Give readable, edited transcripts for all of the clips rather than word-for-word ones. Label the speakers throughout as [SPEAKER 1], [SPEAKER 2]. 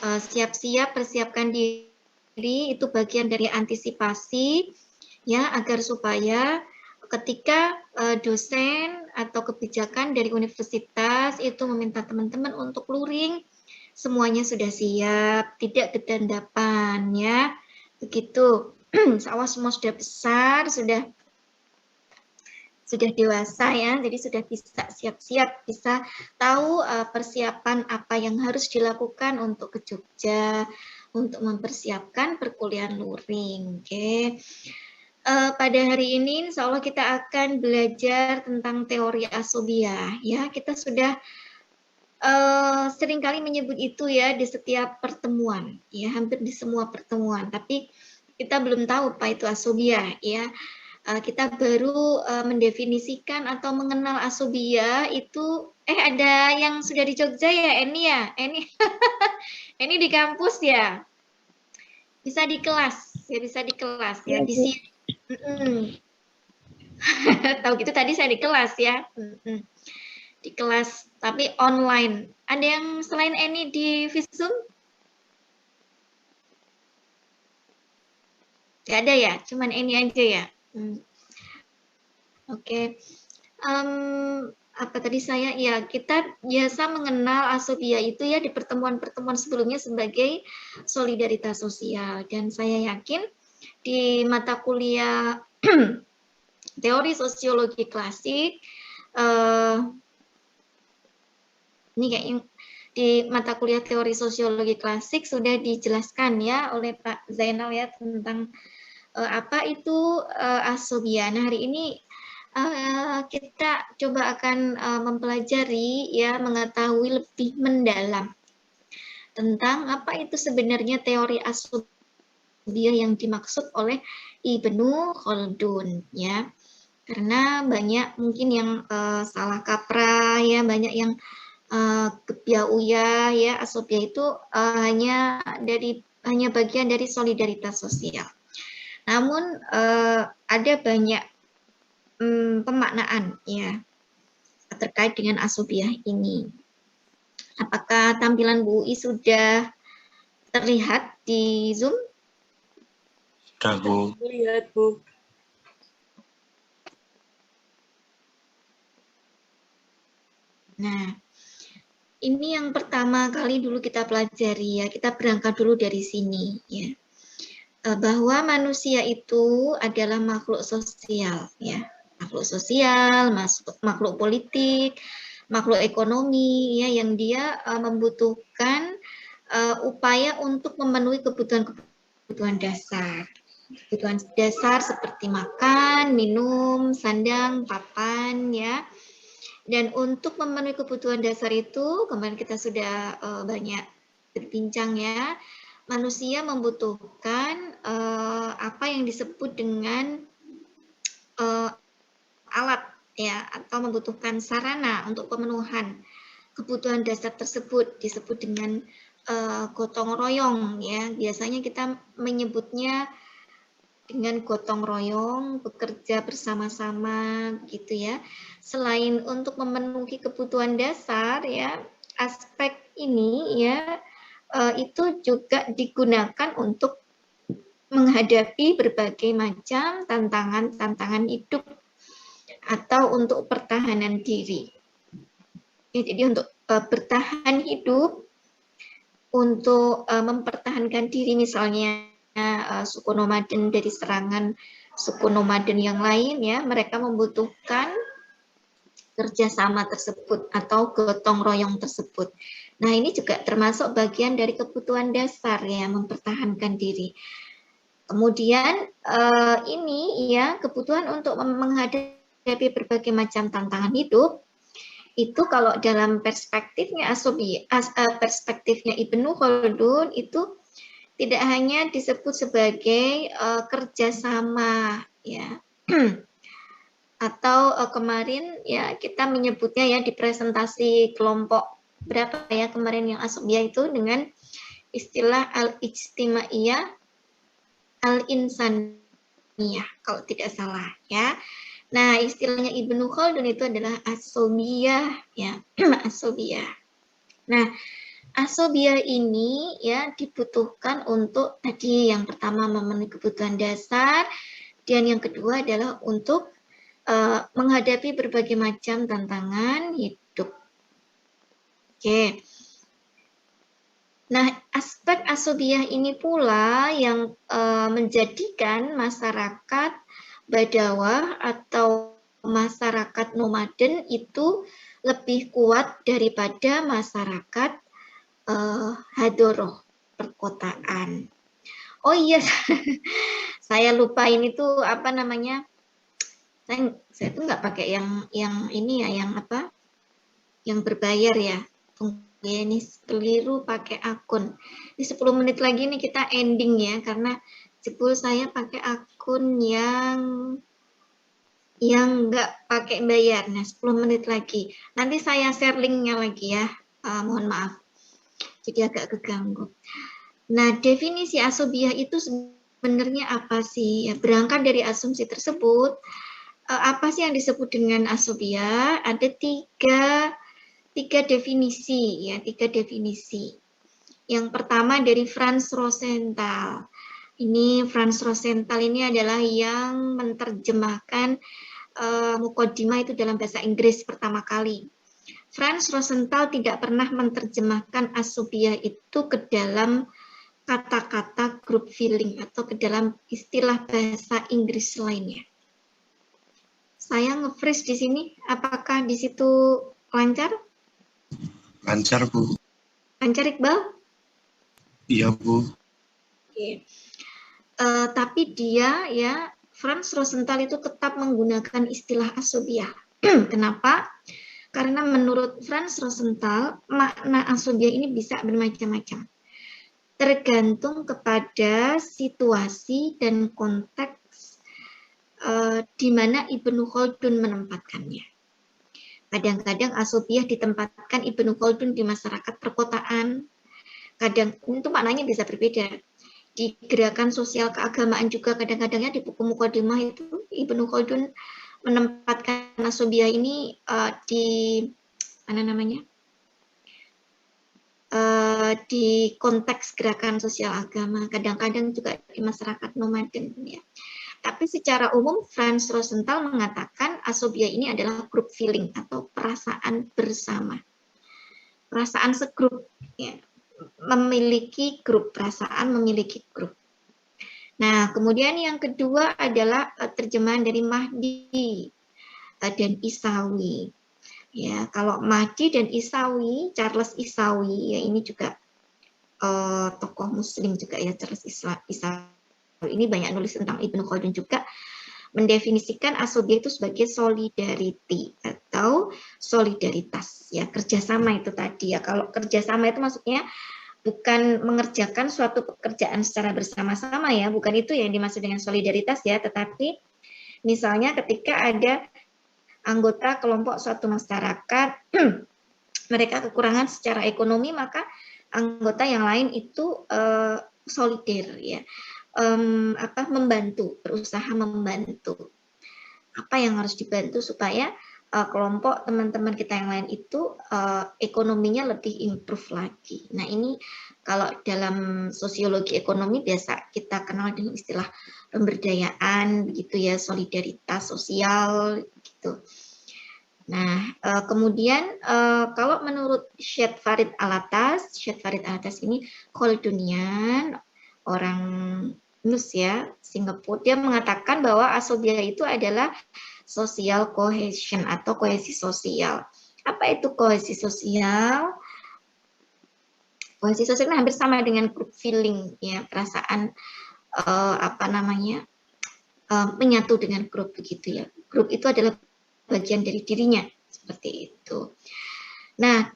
[SPEAKER 1] siap-siap persiapkan diri, itu bagian dari antisipasi ya, agar supaya ketika dosen atau kebijakan dari universitas itu meminta teman-teman untuk luring, semuanya sudah siap, tidak kedandapan ya, begitu. Insya semua sudah besar, sudah dewasa ya, jadi sudah bisa siap-siap, bisa tahu persiapan apa yang harus dilakukan untuk ke Jogja, untuk mempersiapkan perkuliahan luring. Oke. Pada hari ini insya Allah kita akan belajar tentang teori asobia ya. Kita sudah seringkali menyebut itu ya di setiap pertemuan ya, hampir di semua pertemuan, tapi kita belum tahu apa itu asobia ya. Kita baru mendefinisikan atau mengenal asobia itu, ada yang sudah di Jogja ya, Eni ya? Eni di kampus ya? Bisa di kelas ya, di sini. Tahu gitu tadi saya di kelas ya. Di kelas, tapi online. Ada yang selain Eni di Visum? Gak ada ya? Cuman Eni aja ya? Oke. Apa tadi saya ya, kita biasa mengenal asobia itu ya di pertemuan-pertemuan sebelumnya sebagai solidaritas sosial, dan saya yakin di mata kuliah teori sosiologi klasik ini kayaknya di mata kuliah teori sosiologi klasik sudah dijelaskan ya oleh Pak Zainal ya tentang apa itu asobia. Nah, hari ini kita coba akan mempelajari ya, mengetahui lebih mendalam tentang apa itu sebenarnya teori asobia yang dimaksud oleh Ibnu Khaldun ya. Karena banyak mungkin yang salah kaprah ya, banyak yang kebiauya ya, asobia itu hanya bagian dari solidaritas sosial. Namun ada banyak pemaknaan ya terkait dengan asobiah ini. Apakah tampilan Bu UI sudah terlihat di Zoom?
[SPEAKER 2] Sudah, Bu.
[SPEAKER 3] Lihat, Bu.
[SPEAKER 1] Nah, ini yang pertama kali dulu kita pelajari ya, kita berangkat dulu dari sini ya. Bahwa manusia itu adalah makhluk sosial ya. Makhluk sosial, makhluk politik, makhluk ekonomi ya, yang dia membutuhkan upaya untuk memenuhi kebutuhan dasar. Kebutuhan dasar seperti makan, minum, sandang, papan ya. Dan untuk memenuhi kebutuhan dasar itu, kemarin kita sudah banyak berbincang ya, manusia membutuhkan apa yang disebut dengan alat ya, atau membutuhkan sarana untuk pemenuhan kebutuhan dasar tersebut, disebut dengan gotong royong ya. Biasanya kita menyebutnya dengan gotong royong, bekerja bersama-sama gitu ya. Selain untuk memenuhi kebutuhan dasar ya, aspek ini ya itu juga digunakan untuk menghadapi berbagai macam tantangan hidup atau untuk pertahanan diri. Ya, jadi untuk bertahan hidup, untuk mempertahankan diri misalnya suku nomaden dari serangan suku nomaden yang lain ya, mereka membutuhkan kerjasama tersebut atau gotong royong tersebut. Nah, ini juga termasuk bagian dari kebutuhan dasar ya, mempertahankan diri. Kemudian ini ya, kebutuhan untuk menghadapi berbagai macam tantangan hidup itu kalau dalam perspektifnya perspektifnya Ibnu Khaldun itu tidak hanya disebut sebagai kerjasama ya. Atau kemarin ya kita menyebutnya ya di presentasi kelompok berapa ya kemarin yang asobia itu dengan istilah al-ijtimaiyah al-insaniyah kalau tidak salah ya. Nah, istilahnya Ibnu Khaldun itu adalah asobiyah ya, asobiyah. Nah, Asobia ini ya dibutuhkan untuk tadi yang pertama memenuhi kebutuhan dasar, dan yang kedua adalah untuk menghadapi berbagai macam tantangan hidup. Oke. Nah, aspek asobiah ini pula yang menjadikan masyarakat Badawah atau masyarakat nomaden itu lebih kuat daripada masyarakat Hadoroh, perkotaan. Oh iya, saya lupa ini tuh apa namanya? Saya tuh nggak pakai yang ini ya, yang apa? Yang berbayar ya. Ya, ini keliru pakai akun. Ini 10 menit lagi nih kita ending ya, karena jebul saya pakai akun yang nggak pakai bayar. Nah, 10 menit lagi. Nanti saya share linknya lagi ya. Mohon maaf. Jadi agak keganggu. Nah, definisi asobiah itu sebenarnya apa sih? Ya, berangkat dari asumsi tersebut, apa sih yang disebut dengan asobiah? Ada tiga definisi ya, tiga definisi. Yang pertama dari Franz Rosenthal. Ini Franz Rosenthal ini adalah yang menerjemahkan Mukodimah itu dalam bahasa Inggris pertama kali. Franz Rosenthal tidak pernah menerjemahkan asobiah itu ke dalam kata-kata group feeling atau ke dalam istilah bahasa Inggris lainnya. Saya nge-freeze di sini, apakah di situ lancar?
[SPEAKER 2] Lancar, Bu.
[SPEAKER 1] Lancar, Iqbal?
[SPEAKER 2] Iya, Bu.
[SPEAKER 1] Oke. Tapi dia ya, Franz Rosenthal itu tetap menggunakan istilah asobiah. Kenapa? Karena menurut Franz Rosenthal, makna asobiah ini bisa bermacam-macam. Tergantung kepada situasi dan konteks di mana Ibnu Khaldun menempatkannya. Kadang-kadang asobiah ditempatkan Ibnu Khaldun di masyarakat perkotaan. Kadang itu maknanya bisa berbeda. Di gerakan sosial keagamaan juga kadang-kadangnya di buku Muqaddimah itu Ibnu Khaldun menempatkan asobiah ini di mana namanya? Di konteks gerakan sosial agama, kadang-kadang juga di masyarakat nomaden ya. Tapi secara umum Franz Rosenthal mengatakan asobiah ini adalah group feeling atau perasaan bersama. Perasaan segrup ya. Memiliki grup, perasaan memiliki grup. Nah, kemudian yang kedua adalah terjemahan dari Mahdi dan Isawi. Ya, kalau Mahdi dan Isawi, Charles Isawi, ya ini juga tokoh Muslim juga ya, Charles Isawi. Ini banyak nulis tentang Ibnu Khaldun juga, mendefinisikan asobiah itu sebagai solidarity atau solidaritas ya, kerjasama itu tadi ya. Kalau kerjasama itu maksudnya bukan mengerjakan suatu pekerjaan secara bersama-sama ya, bukan itu yang dimaksud dengan solidaritas ya, tetapi misalnya ketika ada anggota kelompok suatu masyarakat mereka kekurangan secara ekonomi, maka anggota yang lain itu solider ya, membantu, berusaha membantu. Apa yang harus dibantu supaya kelompok teman-teman kita yang lain itu ekonominya lebih improve lagi. Nah, ini kalau dalam sosiologi ekonomi biasa kita kenal dengan istilah pemberdayaan begitu ya, solidaritas sosial gitu. Nah, kemudian kalau menurut Syed Farid Alatas ini Khaldunian, orang Nus ya, Singapura, dia mengatakan bahwa asobiah itu adalah social cohesion atau kohesi sosial. Apa itu kohesi sosial? Kohesi sosial hampir sama dengan group feeling ya, perasaan menyatu dengan grup begitu ya. Grup itu adalah bagian dari dirinya seperti itu. Nah,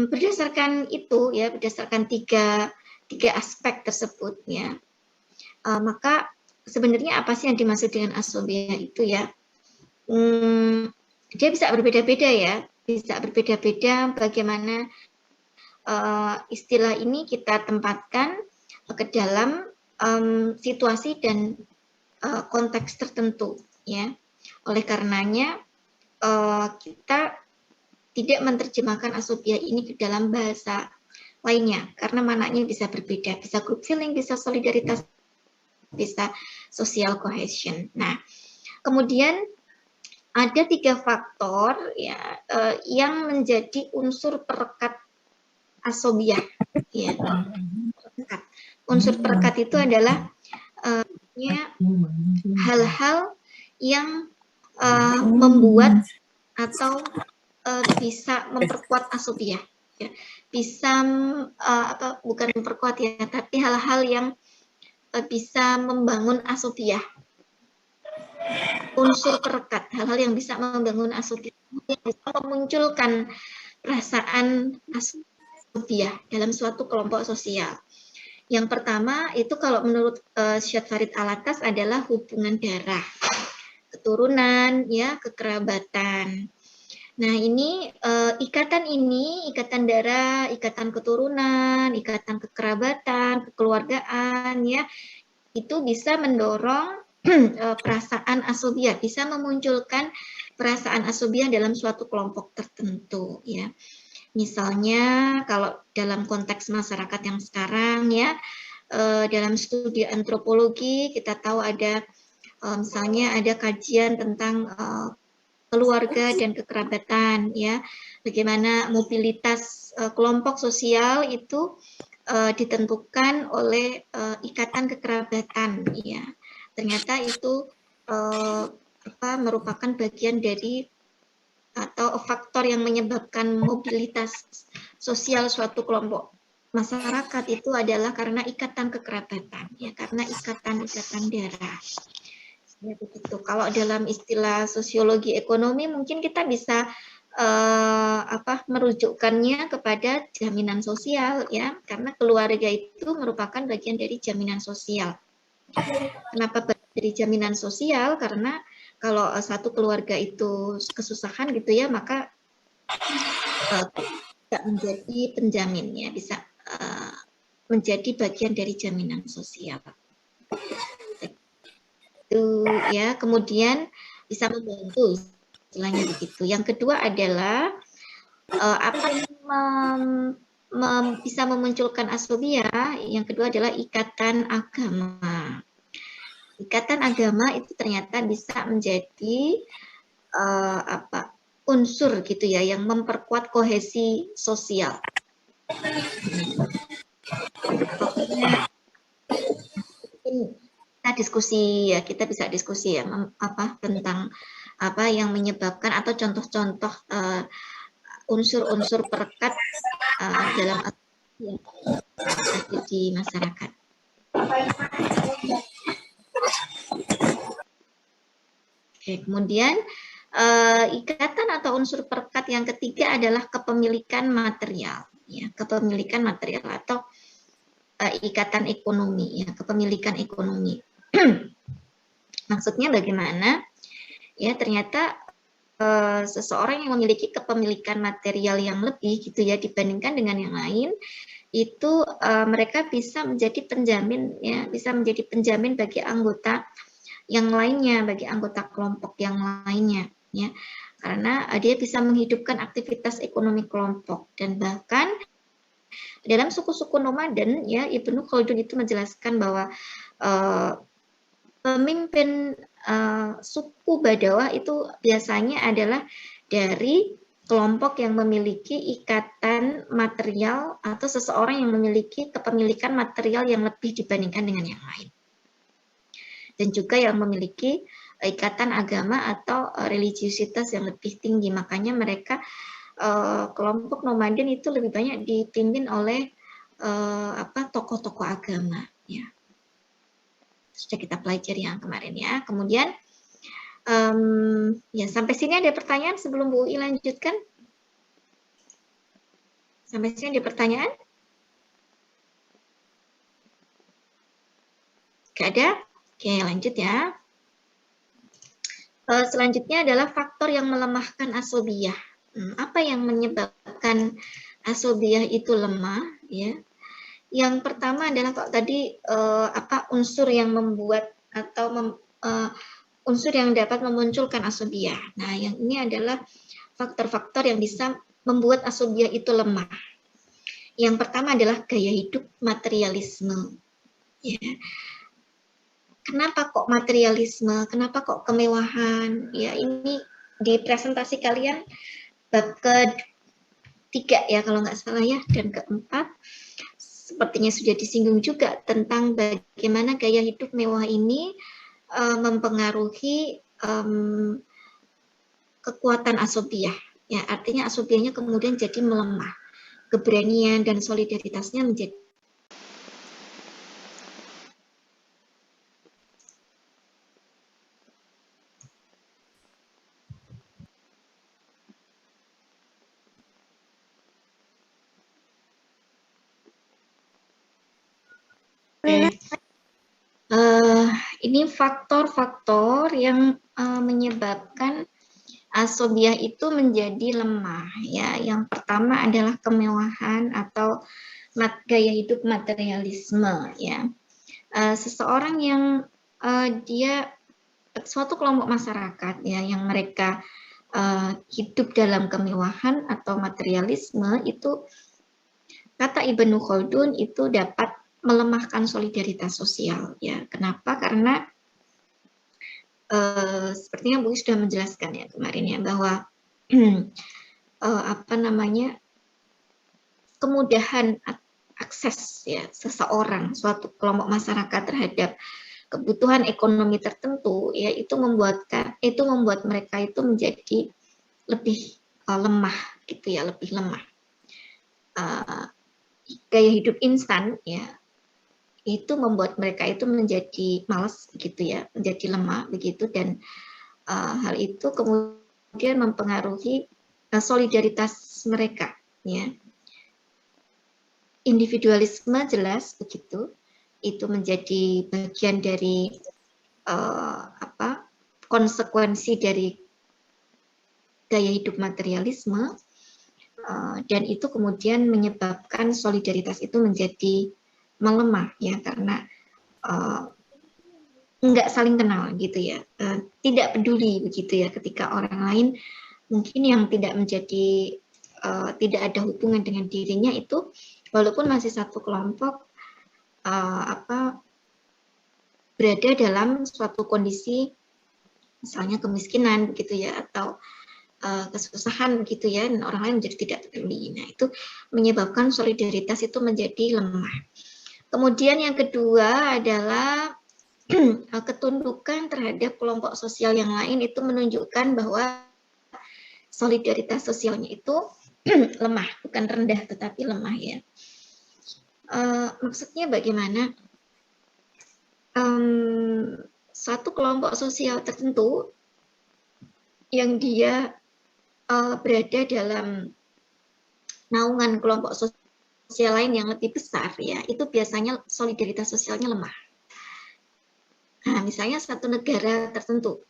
[SPEAKER 1] berdasarkan itu ya, berdasarkan tiga aspek tersebut ya, maka sebenarnya apa sih yang dimaksud dengan asobiah itu ya? Dia bisa berbeda-beda ya, bisa berbeda-beda bagaimana istilah ini kita tempatkan ke dalam situasi dan konteks tertentu ya. Oleh karenanya kita tidak menerjemahkan asobiah ini ke dalam bahasa lainnya, karena maknanya bisa berbeda, bisa group feeling, bisa solidaritas, bisa social cohesion. Nah, kemudian ada 3 faktor ya yang menjadi unsur perekat asobiah. Ya, unsur perekat itu adalah hal-hal yang membuat atau bisa memperkuat asobiah. Ya. Bisa bukan memperkuat ya, tapi hal-hal yang bisa membangun asobiah. Unsur perekat, hal-hal yang bisa membangun asobiah, yang bisa memunculkan perasaan asobiah dalam suatu kelompok sosial. Yang pertama itu kalau menurut Syed Farid Alatas adalah hubungan darah, keturunan, ya, kekerabatan. Nah, ini ikatan darah, ikatan keturunan, ikatan kekerabatan, kekeluargaan, ya, itu bisa mendorong perasaan asobiah, bisa memunculkan perasaan asobiah dalam suatu kelompok tertentu, ya. Misalnya kalau dalam konteks masyarakat yang sekarang, ya, dalam studi antropologi kita tahu ada misalnya ada kajian tentang keluarga dan kekerabatan, ya, bagaimana mobilitas kelompok sosial itu ditentukan oleh ikatan kekerabatan, ya. Ternyata itu merupakan bagian dari atau faktor yang menyebabkan mobilitas sosial suatu kelompok masyarakat itu adalah karena ikatan kekerabatan, ya, karena ikatan darah. Ya, begitu. Kalau dalam istilah sosiologi ekonomi mungkin kita bisa merujukkannya kepada jaminan sosial, ya, karena keluarga itu merupakan bagian dari jaminan sosial. Kenapa dari jaminan sosial? Karena kalau satu keluarga itu kesusahan gitu ya, maka tidak menjadi penjaminnya, bisa menjadi bagian dari jaminan sosial. Itu ya, kemudian bisa membantu, istilahnya begitu. Yang kedua adalah apa yang bisa memunculkan asobiah. Yang kedua adalah ikatan agama. Ikatan agama itu ternyata bisa menjadi unsur gitu ya yang memperkuat kohesi sosial. Kita bisa diskusi ya tentang apa yang menyebabkan atau contoh-contoh unsur-unsur perekat dalam di masyarakat. Oke, kemudian ikatan atau unsur perekat yang ketiga adalah kepemilikan material, ya, kepemilikan material atau ikatan ekonomi, ya, kepemilikan ekonomi. Maksudnya bagaimana? Ya, ternyata seseorang yang memiliki kepemilikan material yang lebih gitu ya dibandingkan dengan yang lain, itu mereka bisa menjadi penjamin, ya, bisa menjadi penjamin bagi anggota yang lainnya, bagi anggota kelompok yang lainnya, ya, karena dia bisa menghidupkan aktivitas ekonomi kelompok. Dan bahkan dalam suku-suku nomaden, ya, Ibnu Khaldun itu menjelaskan bahwa pemimpin suku Badawa itu biasanya adalah dari kelompok yang memiliki ikatan material atau seseorang yang memiliki kepemilikan material yang lebih dibandingkan dengan yang lain. Dan juga yang memiliki ikatan agama atau religiusitas yang lebih tinggi. Makanya mereka kelompok nomaden itu lebih banyak dipimpin oleh tokoh-tokoh agama, ya. Sudah kita pelajari yang kemarin, ya. Kemudian ya, sampai sini ada pertanyaan sebelum Bu Ui lanjutkan? Sampai sini ada pertanyaan? Gak ada? Oke, lanjut ya. Selanjutnya adalah faktor yang melemahkan asobiah. Apa yang menyebabkan asobiah itu lemah? Ya, yang pertama adalah kalau tadi unsur yang membuat atau unsur yang dapat memunculkan asobiah. Nah, yang ini adalah faktor-faktor yang bisa membuat asobiah itu lemah. Yang pertama adalah gaya hidup materialisme. Ya. Kenapa kok materialisme? Kenapa kok kemewahan? Ya, ini di presentasi kalian bab ketiga ya kalau nggak salah ya, dan keempat sepertinya sudah disinggung juga tentang bagaimana gaya hidup mewah ini mempengaruhi kekuatan asobiah. Ya, artinya asobiahnya kemudian jadi melemah. Keberanian dan solidaritasnya menjadi ini faktor-faktor yang menyebabkan asobiah itu menjadi lemah ya. Yang pertama adalah kemewahan atau gaya hidup materialisme ya. Seseorang yang dia suatu kelompok masyarakat ya yang mereka hidup dalam kemewahan atau materialisme itu, kata Ibnu Khaldun, itu dapat melemahkan solidaritas sosial ya. Kenapa? Karena sepertinya Bu sudah menjelaskan ya kemarin ya bahwa apa namanya, kemudahan akses ya seseorang, suatu kelompok masyarakat terhadap kebutuhan ekonomi tertentu ya itu membuat mereka itu menjadi lebih lemah gitu ya, lebih lemah. Gaya hidup instan ya itu membuat mereka itu menjadi malas begitu ya, menjadi lemah begitu, dan hal itu kemudian mempengaruhi solidaritas mereka ya. Individualisme jelas begitu, itu menjadi bagian dari konsekuensi dari gaya hidup materialisme, dan itu kemudian menyebabkan solidaritas itu menjadi melemah ya, karena nggak saling kenal gitu ya, tidak peduli begitu ya ketika orang lain mungkin yang tidak menjadi tidak ada hubungan dengan dirinya itu, walaupun masih satu kelompok, berada dalam suatu kondisi misalnya kemiskinan begitu ya, atau kesusahan gitu ya, dan orang lain menjadi tidak peduli. Nah, itu menyebabkan solidaritas itu menjadi lemah. Kemudian yang kedua adalah ketundukan terhadap kelompok sosial yang lain, itu menunjukkan bahwa solidaritas sosialnya itu lemah, bukan rendah tetapi lemah ya. Maksudnya bagaimana? Suatu kelompok sosial tertentu yang dia berada dalam naungan kelompok sosial lain yang lebih besar ya, itu biasanya solidaritas sosialnya lemah. Nah, misalnya satu negara tertentu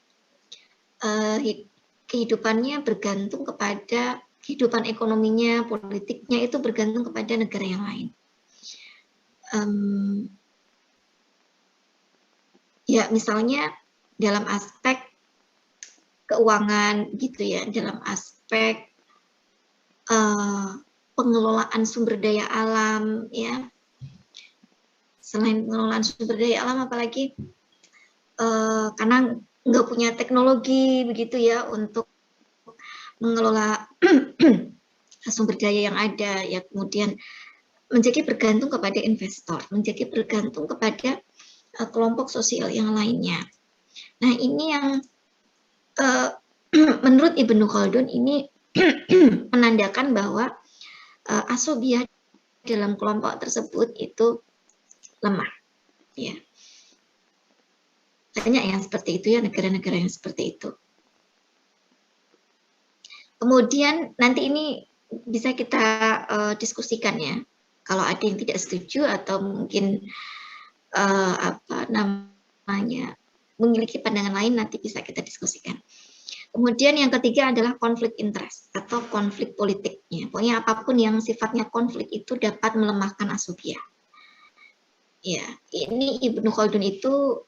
[SPEAKER 1] kehidupannya bergantung kepada kehidupan ekonominya, politiknya itu bergantung kepada negara yang lain. Ya, misalnya dalam aspek keuangan gitu ya, dalam aspek pengelolaan sumber daya alam ya. Selain pengelolaan sumber daya alam, apalagi karena nggak punya teknologi begitu ya untuk mengelola sumber daya yang ada ya, kemudian menjadi bergantung kepada investor, menjadi bergantung kepada kelompok sosial yang lainnya. Nah, ini yang menurut Ibnu Khaldun ini menandakan bahwa asobiah dalam kelompok tersebut itu lemah ya. Banyak yang seperti itu ya, negara-negara yang seperti itu. Kemudian nanti ini bisa kita diskusikan ya, kalau ada yang tidak setuju atau mungkin memiliki pandangan lain, nanti bisa kita diskusikan. Kemudian yang ketiga adalah konflik interest atau konflik politiknya. Pokoknya apapun yang sifatnya konflik itu dapat melemahkan asobiah. Ya, ini Ibnu Khaldun itu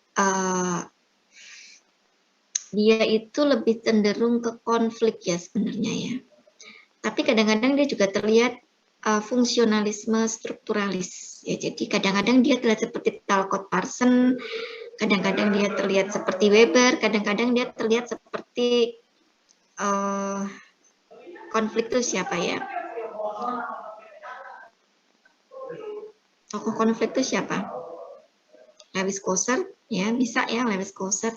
[SPEAKER 1] dia itu lebih cenderung ke konflik ya sebenarnya ya. Tapi kadang-kadang dia juga terlihat fungsionalisme strukturalis. Ya, jadi kadang-kadang dia terlihat seperti Talcott Parsons, kadang-kadang dia terlihat seperti Weber, kadang-kadang dia terlihat seperti konflik itu siapa ya? Tokoh konflik itu siapa? Lewis Coser, ya bisa ya Lewis Coser.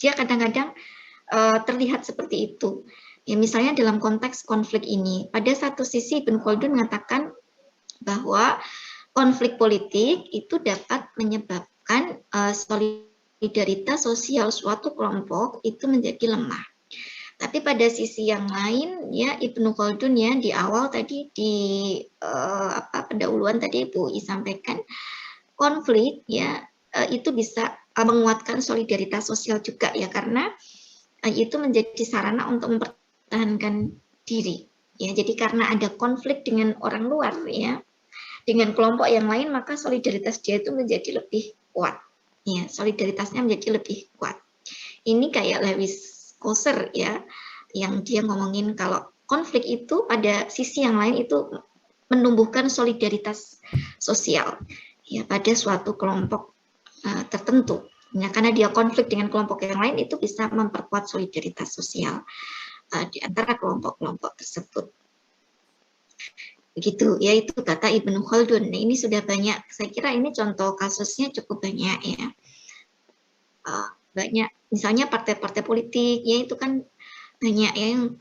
[SPEAKER 1] Dia kadang-kadang terlihat seperti itu. Ya, misalnya dalam konteks konflik ini, pada satu sisi Ibn Khaldun mengatakan bahwa konflik politik itu dapat menyebabkan solidaritas sosial suatu kelompok itu menjadi lemah. Tapi pada sisi yang lain, ya Ibnu Khaldun ya di awal tadi di pendahuluan tadi Bu sampaikan, konflik ya itu bisa menguatkan solidaritas sosial juga ya, karena itu menjadi sarana untuk mempertahankan diri ya. Jadi karena ada konflik dengan orang luar ya, dengan kelompok yang lain, maka solidaritas dia itu menjadi lebih kuat ya, solidaritasnya menjadi lebih kuat. Ini kayak Lewis Coser ya, yang dia ngomongin kalau konflik itu pada sisi yang lain itu menumbuhkan solidaritas sosial ya pada suatu kelompok tertentu. Nah, karena dia konflik dengan kelompok yang lain itu bisa memperkuat solidaritas sosial di antara kelompok-kelompok tersebut. Begitu ya, itu kata Ibnu Khaldun. Nah, ini sudah banyak, saya kira ini contoh kasusnya cukup banyak ya. Banyak, misalnya partai-partai politik ya itu kan banyak yang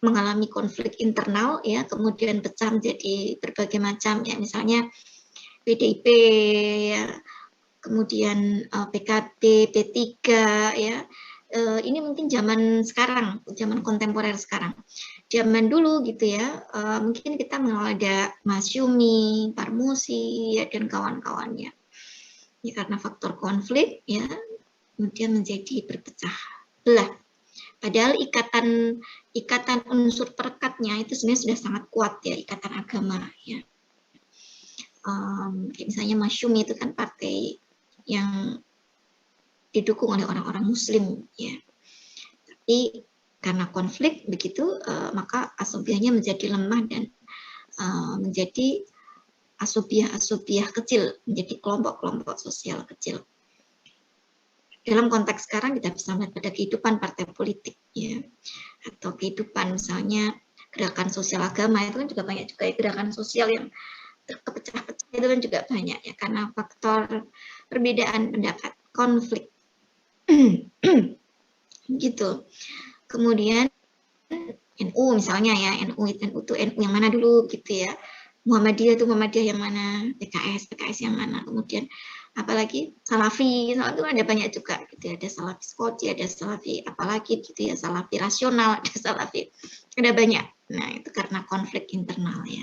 [SPEAKER 1] mengalami konflik internal ya, kemudian pecah menjadi berbagai macam ya, misalnya PDIP ya, kemudian PKB, P3 ya. Ini mungkin zaman sekarang, zaman kontemporer sekarang. Zaman dulu gitu ya, mungkin kita mengenal ada Masyumi, Parmusi ya, dan kawan-kawannya. Ya, karena faktor konflik ya, kemudian menjadi berpecah belah. Padahal ikatan unsur perekatnya itu sebenarnya sudah sangat kuat ya, ikatan agama ya. Misalnya Masyumi itu kan partai yang didukung oleh orang-orang Muslim ya. Tapi karena konflik begitu, maka asubiahnya menjadi lemah dan menjadi asubiah kecil, menjadi kelompok-kelompok sosial kecil. Dalam konteks sekarang kita bisa melihat pada kehidupan partai politik ya, atau kehidupan misalnya gerakan sosial agama itu kan juga banyak juga ya, gerakan sosial yang terpecah-pecah itu kan juga banyak ya, karena faktor perbedaan pendapat, konflik gitu. Kemudian NU misalnya ya, NU itu NU yang mana dulu gitu ya, Muhammadiyah itu Muhammadiyah yang mana, PKS yang mana, kemudian apalagi Salafi itu ada banyak juga gitu ya, ada Salafi Skoci, ada Salafi apalagi gitu ya, Salafi rasional, ada Salafi, ada banyak. Nah itu karena konflik internal ya.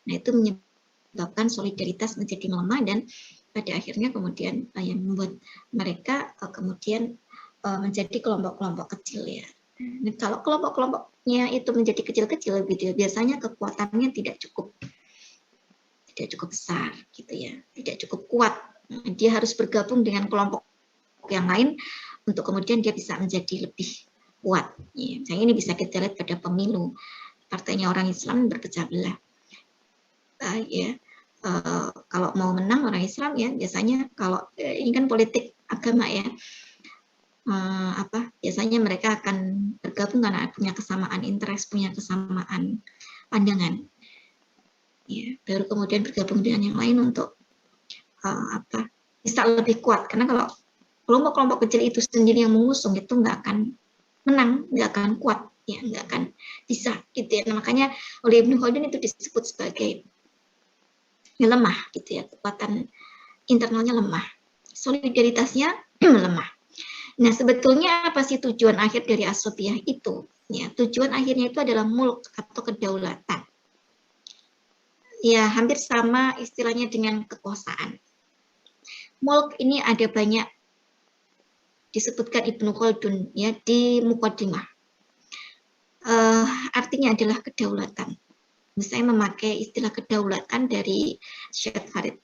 [SPEAKER 1] Nah itu menyebabkan solidaritas menjadi melemah dan pada akhirnya kemudian yang membuat mereka kemudian menjadi kelompok-kelompok kecil ya. Nah, kalau kelompok-kelompoknya itu menjadi kecil-kecil gitu ya, biasanya kekuatannya tidak cukup besar gitu ya, tidak cukup kuat. Dia harus bergabung dengan kelompok yang lain untuk kemudian dia bisa menjadi lebih kuat. Ya, misalnya ini bisa kita lihat pada pemilu, partainya orang Islam berpecah belah. Ya, kalau mau menang orang Islam ya biasanya kalau ini kan politik agama ya, biasanya mereka akan bergabung karena punya kesamaan interest, punya kesamaan pandangan. Ya, baru kemudian bergabung dengan yang lain untuk bisa lebih kuat, karena kalau kelompok-kelompok kecil itu sendiri yang mengusung itu nggak akan menang, nggak akan kuat ya, nggak akan bisa gitu ya. Nah, makanya oleh Ibnu Khaldun itu disebut sebagai lemah gitu ya, kekuatan internalnya lemah, solidaritasnya lemah. Nah sebetulnya apa sih tujuan akhir dari As-Sofiyah itu ya? Tujuan akhirnya itu adalah mulk atau kedaulatan ya, hampir sama istilahnya dengan kekuasaan. Mulk ini ada banyak disebutkan Ibnu Khaldun ya di Muqaddimah. Artinya adalah kedaulatan. Misalnya memakai istilah kedaulatan dari Syed Farid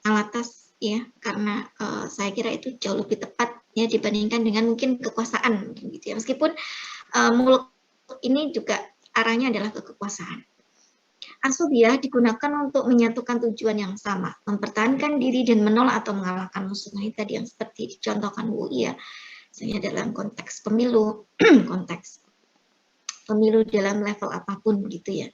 [SPEAKER 1] Alatas ya, karena saya kira itu jauh lebih tepat ya dibandingkan dengan mungkin kekuasaan gitu ya. Meskipun mulk ini juga arahnya adalah ke kekuasaan. Asobiah digunakan untuk menyatukan tujuan yang sama, mempertahankan diri dan menolak atau mengalahkan musuh. Nah, tadi yang seperti dicontohkan Bu ya, misalnya dalam konteks pemilu, konteks pemilu dalam level apapun gitu ya.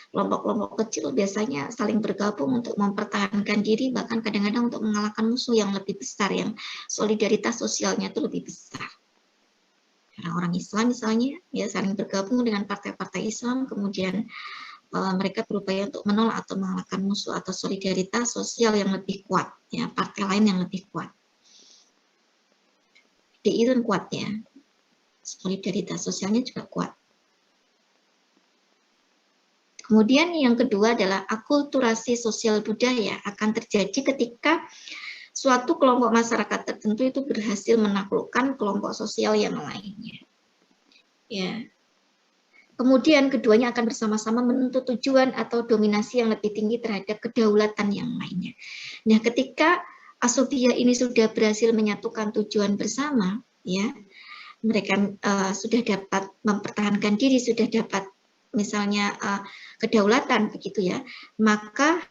[SPEAKER 1] Kelompok-kelompok kecil biasanya saling bergabung untuk mempertahankan diri, bahkan kadang-kadang untuk mengalahkan musuh yang lebih besar, yang solidaritas sosialnya itu lebih besar. Orang Islam misalnya ya saling bergabung dengan partai-partai Islam, kemudian mereka berupaya untuk menolak atau mengalahkan musuh atau solidaritas sosial yang lebih kuat, ya partai lain yang lebih kuat. DI itu kuat ya, solidaritas sosialnya juga kuat. Kemudian yang kedua adalah akulturasi sosial budaya akan terjadi ketika suatu kelompok masyarakat tertentu itu berhasil menaklukkan kelompok sosial yang lainnya. Ya. Kemudian keduanya akan bersama-sama menuntut tujuan atau dominasi yang lebih tinggi terhadap kedaulatan yang lainnya. Nah, ketika asobiah ini sudah berhasil menyatukan tujuan bersama, ya, mereka sudah dapat mempertahankan diri, sudah dapat misalnya kedaulatan begitu ya, maka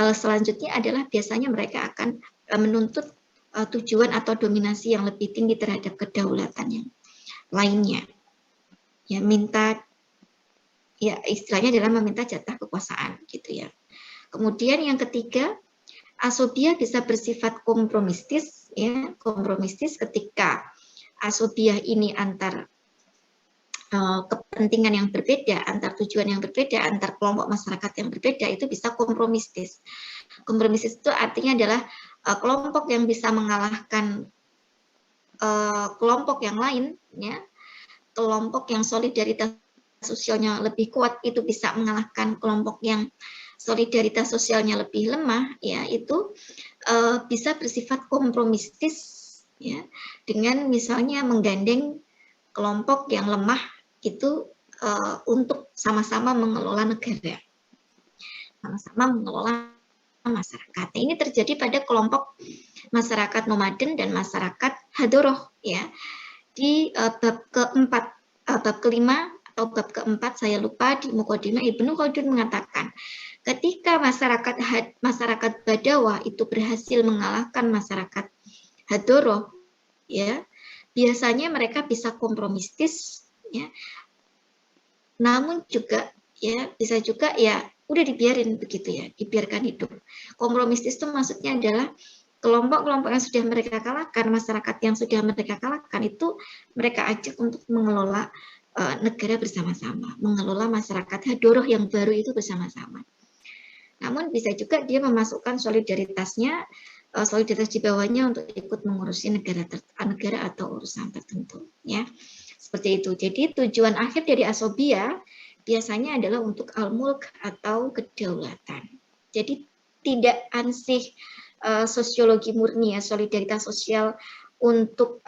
[SPEAKER 1] hal selanjutnya adalah biasanya mereka akan menuntut tujuan atau dominasi yang lebih tinggi terhadap kedaulatan yang lainnya. Ya, minta ya istilahnya adalah meminta jatah kekuasaan gitu ya. Kemudian yang ketiga, asobiah bisa bersifat kompromistis ya, kompromistis ketika asobiah ini antar kepentingan yang berbeda, antar tujuan yang berbeda, antar kelompok masyarakat yang berbeda itu bisa kompromistis. Kompromistis itu artinya adalah kelompok yang bisa mengalahkan kelompok yang lain, ya, kelompok yang solidaritas sosialnya lebih kuat itu bisa mengalahkan kelompok yang solidaritas sosialnya lebih lemah, ya itu bisa bersifat kompromistis, ya, dengan misalnya menggandeng kelompok yang lemah itu untuk sama-sama mengelola negara, sama-sama mengelola masyarakat. Nah, ini terjadi pada kelompok masyarakat nomaden dan masyarakat hadoroh ya. Di bab keempat, bab kelima atau bab keempat saya lupa di Muqaddimah Ibnu Khaldun mengatakan ketika masyarakat Badawa itu berhasil mengalahkan masyarakat hadoroh ya, biasanya mereka bisa kompromistis ya, namun juga ya bisa juga ya udah dibiarin begitu ya, dibiarkan hidup. Kompromistis itu maksudnya adalah kelompok-kelompok yang sudah mereka kalahkan, masyarakat yang sudah mereka kalahkan itu mereka ajak untuk mengelola negara bersama-sama, mengelola masyarakat hadoroh yang baru itu bersama-sama. Namun bisa juga dia memasukkan solidaritasnya, solidaritas di bawahnya untuk ikut mengurusi negara atau urusan tertentu ya. Seperti itu. Jadi tujuan akhir dari asobiah biasanya adalah untuk al-mulk atau kedaulatan. Jadi tidak ansih sosiologi murni ya, solidaritas sosial untuk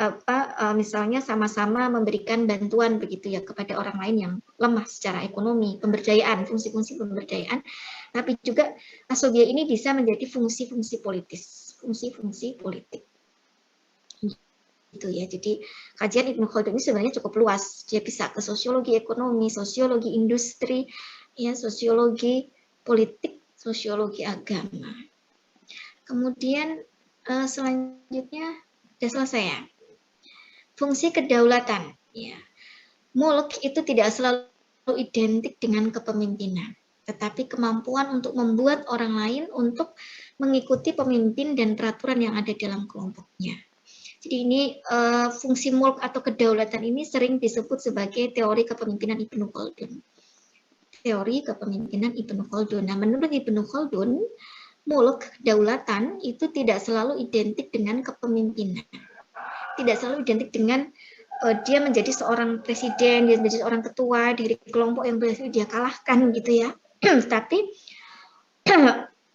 [SPEAKER 1] misalnya sama-sama memberikan bantuan begitu ya kepada orang lain yang lemah secara ekonomi, pemberdayaan, fungsi-fungsi pemberdayaan, tapi juga asobiah ini bisa menjadi fungsi-fungsi politis, fungsi-fungsi politik. Gitu ya. Jadi kajian Ibnu Khaldun ini sebenarnya cukup luas. Dia bisa ke sosiologi ekonomi, sosiologi industri, ya, sosiologi politik, sosiologi agama. Kemudian selanjutnya sudah selesai ya. Fungsi kedaulatan, ya. Mulk itu tidak selalu identik dengan kepemimpinan, tetapi kemampuan untuk membuat orang lain untuk mengikuti pemimpin dan peraturan yang ada dalam kelompoknya. Jadi ini fungsi mulk atau kedaulatan ini sering disebut sebagai teori kepemimpinan Ibnu Khaldun. Teori kepemimpinan Ibnu Khaldun. Nah, menurut Ibnu Khaldun, mulk, kedaulatan itu tidak selalu identik dengan kepemimpinan. Tidak selalu identik dengan dia menjadi seorang presiden, dia menjadi seorang ketua dari kelompok yang berhasil dia kalahkan gitu ya. Tapi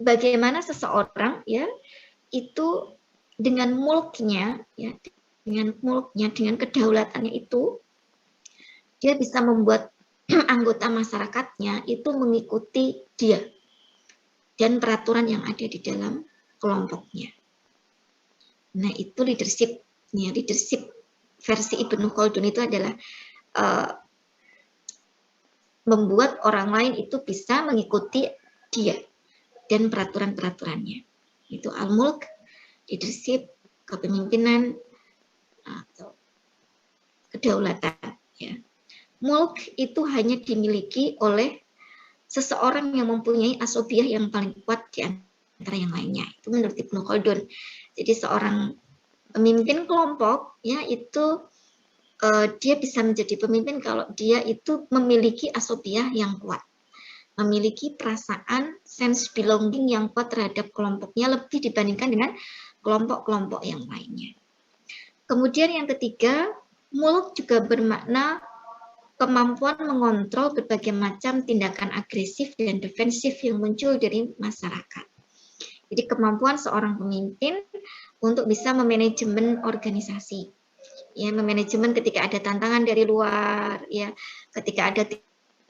[SPEAKER 1] bagaimana seseorang ya itu dengan mulknya, ya, dengan kedaulatannya itu, dia bisa membuat anggota masyarakatnya itu mengikuti dia dan peraturan yang ada di dalam kelompoknya. Nah, itu leadership. Ya, leadership versi Ibnu Khaldun itu adalah membuat orang lain itu bisa mengikuti dia dan peraturan-peraturannya. Itu al-mulk, leadership, kepemimpinan, atau kedaulatan. Ya. Mulk itu hanya dimiliki oleh seseorang yang mempunyai asobiah yang paling kuat di antara yang lainnya. Itu menurut Ibnu Khaldun. Jadi seorang pemimpin kelompok ya itu dia bisa menjadi pemimpin kalau dia itu memiliki asobiah yang kuat, memiliki perasaan sense belonging yang kuat terhadap kelompoknya lebih dibandingkan dengan kelompok-kelompok yang lainnya. Kemudian yang ketiga, mulk juga bermakna kemampuan mengontrol berbagai macam tindakan agresif dan defensif yang muncul dari masyarakat. Jadi kemampuan seorang pemimpin untuk bisa memanajemen organisasi. Ya, memanajemen ketika ada tantangan dari luar, ya, ketika ada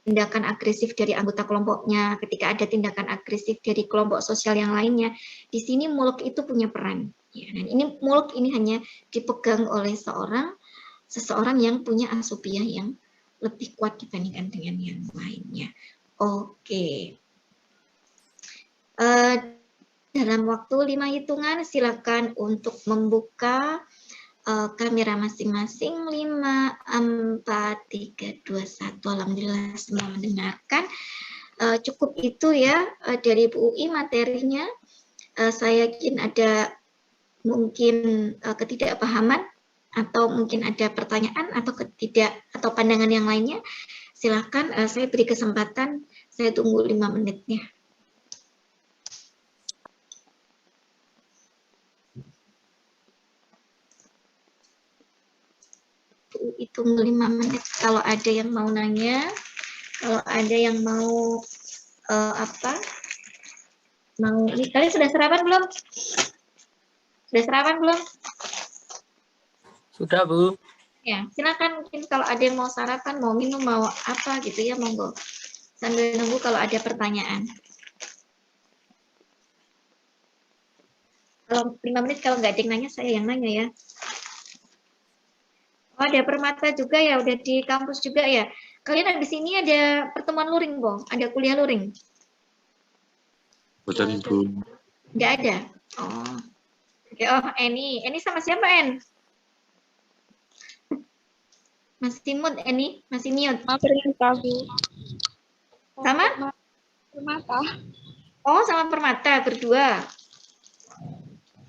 [SPEAKER 1] tindakan agresif dari anggota kelompoknya, ketika ada tindakan agresif dari kelompok sosial yang lainnya. Di sini mulk itu punya peran. Ya, dan ini mulk ini hanya dipegang oleh seseorang yang punya asobiah yang lebih kuat dibandingkan dengan yang lainnya. Oke. Dalam waktu 5 hitungan, silakan untuk membuka kamera masing-masing. 5, 4, 3, 2, 1. Alhamdulillah semua mendengarkan. Cukup itu ya dari Bu UI materinya. Saya yakin ada mungkin ketidakpahaman atau mungkin ada pertanyaan atau pandangan yang lainnya. Silakan saya beri kesempatan, saya tunggu 5 menitnya. Hitung 5 menit kalau ada yang mau nanya, kalau ada yang mau ini kalian sudah sarapan belum? Sudah sarapan belum?
[SPEAKER 3] Sudah, Bu.
[SPEAKER 1] Ya, silakan mungkin kalau ada yang mau sarapan, mau minum, mau apa gitu ya, monggo. Sambil nunggu kalau ada pertanyaan. Kalau 5 menit kalau nggak ada yang nanya, saya yang nanya ya. Oh, ada Permata juga ya, udah di kampus juga ya. Kalian habis ini ada pertemuan luring, Bong? Ada kuliah luring?
[SPEAKER 2] Betul, Bu.
[SPEAKER 1] Nggak ada? Oh. Oke, oh, Eni sama siapa, En? Masih mute, Eni? Masih mute?
[SPEAKER 4] Permata, Bu.
[SPEAKER 1] Sama?
[SPEAKER 4] Permata.
[SPEAKER 1] Oh, sama Permata, berdua.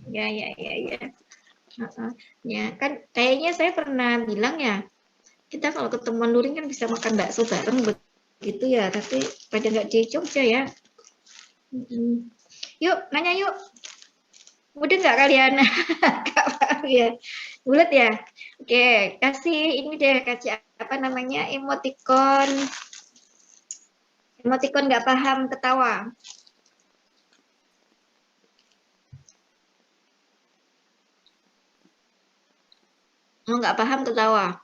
[SPEAKER 1] Ya. Ya, kan kayaknya saya pernah bilang ya, kita kalau ketemuan luring kan bisa makan bakso bareng begitu ya, tapi pada nggak di Jogja ya. Yuk, nanya yuk. Mudah nggak kalian? Nggak paham ya? Bulat ya? Oke, kasih ini deh, kasih apa namanya, emoticon. Emoticon nggak paham ketawa. Nggak paham ketawa.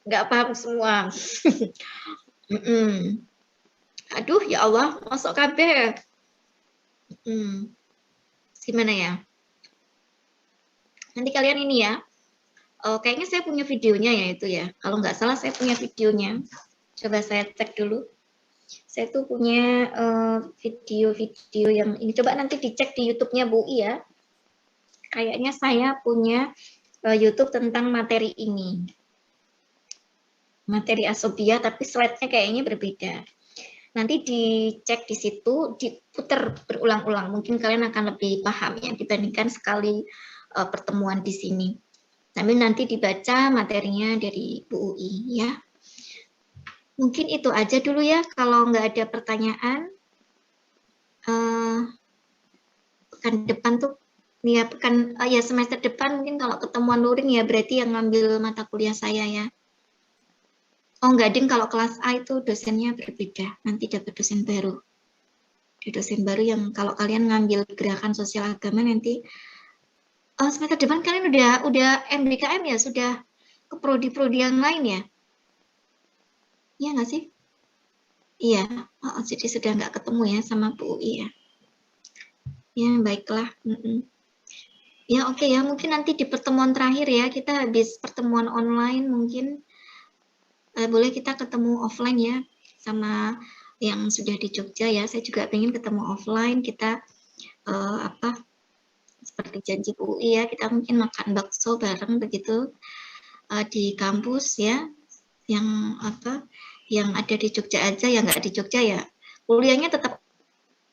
[SPEAKER 1] Nggak paham semua. Aduh, ya Allah, masuk kabeh. Gimana ya? Nanti kalian ini ya. Kayaknya saya punya videonya ya itu ya. Kalau nggak salah saya punya videonya. Coba saya cek dulu. Saya tuh punya video-video yang ini. Coba nanti dicek di YouTube-nya Bu I ya. Kayaknya saya punya YouTube tentang materi ini. Materi asobia, tapi slide-nya kayaknya berbeda. Nanti dicek di situ, diputar berulang-ulang. Mungkin kalian akan lebih paham ya dibandingkan sekali pertemuan di sini. Sambil nanti dibaca materinya dari Bu UI ya. Mungkin itu aja dulu ya. Kalau nggak ada pertanyaan, pekan depan tuh ya semester depan mungkin kalau ketemuan luring ya berarti yang ngambil mata kuliah saya ya. Oh enggak, ding, kalau kelas A itu dosennya berbeda, nanti dapat dosen baru. Ada dosen baru yang kalau kalian ngambil gerakan sosial agama nanti semester depan kalian udah MBKM ya, sudah ke prodi-prodi yang lain ya? Iya nggak sih? Iya, jadi sudah nggak ketemu ya sama Bu UI ya. Ya, baiklah. Ya, oke ya, mungkin nanti di pertemuan terakhir ya, kita habis pertemuan online mungkin boleh kita ketemu offline ya, sama yang sudah di Jogja ya. Saya juga pengen ketemu offline, kita seperti janji Bu UI ya, kita mungkin makan bakso bareng begitu di kampus ya, yang yang ada di Jogja aja, yang nggak di Jogja ya kuliahnya tetap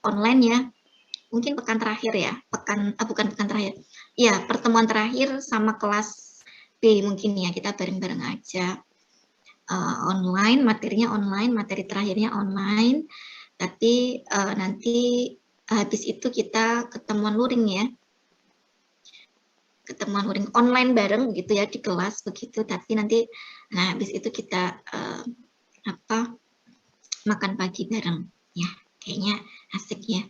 [SPEAKER 1] online ya. Mungkin pekan terakhir ya, bukan pekan terakhir, ya pertemuan terakhir sama kelas B mungkin ya, kita bareng-bareng aja online, materinya online, materi terakhirnya online, tapi nanti habis itu kita ketemuan luring ya, ketemuan luring online bareng gitu ya di kelas begitu, tapi nanti habis itu kita makan pagi bareng ya, kayaknya asik ya.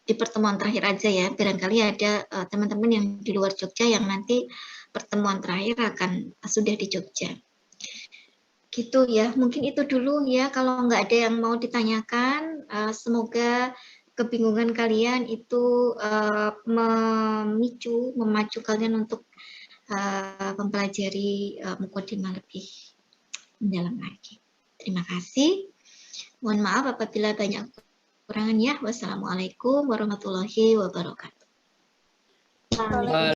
[SPEAKER 1] Di pertemuan terakhir aja ya, barangkali ada teman-teman yang di luar Jogja yang nanti pertemuan terakhir akan sudah di Jogja. Gitu ya, mungkin itu dulu ya, kalau nggak ada yang mau ditanyakan, semoga kebingungan kalian itu memacu kalian untuk mempelajari Muqaddimah lebih mendalam lagi. Terima kasih. Mohon maaf apabila banyak kekurangan ya. Wassalamualaikum warahmatullahi wabarakatuh.